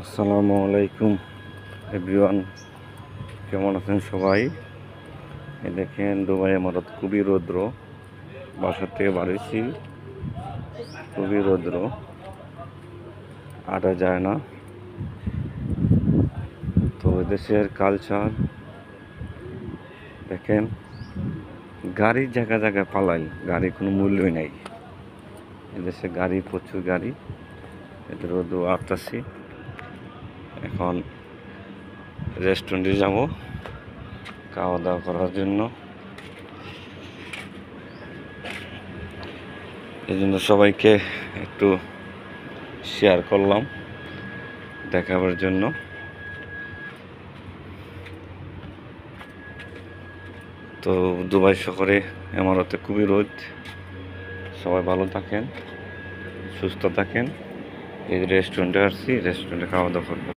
আসসালামু আলাইকুম এভরিওয়ান, কেমন আছেন সবাই? এই দেখেন দুবাই ইমারত, খুবই রৌদ্র। বাসার থেকে বাড়িছি, খুবই রৌদ্র, আটা যায় না। তো দেশের কালচার দেখেন, গাড়ির জায়গায় জায়গায় পালাই, গাড়ির কোনো মূল্যই নাই। এদেশে গাড়ি, প্রচুর গাড়ি। এদের রৌদ্র আসতেছি। এখন রেস্টুরেন্টে যাব খাওয়া দাওয়া করার জন্য। এই জন্য সবাইকে একটু শেয়ার করলাম দেখাবার জন্য। তো দুবাই শহরে ইমারতে খুবই রোদ। সবাই ভালো থাকেন, সুস্থ থাকেন। এই রেস্টুরেন্টে আসছি, রেস্টুরেন্টে খাওয়া দাওয়া করবো।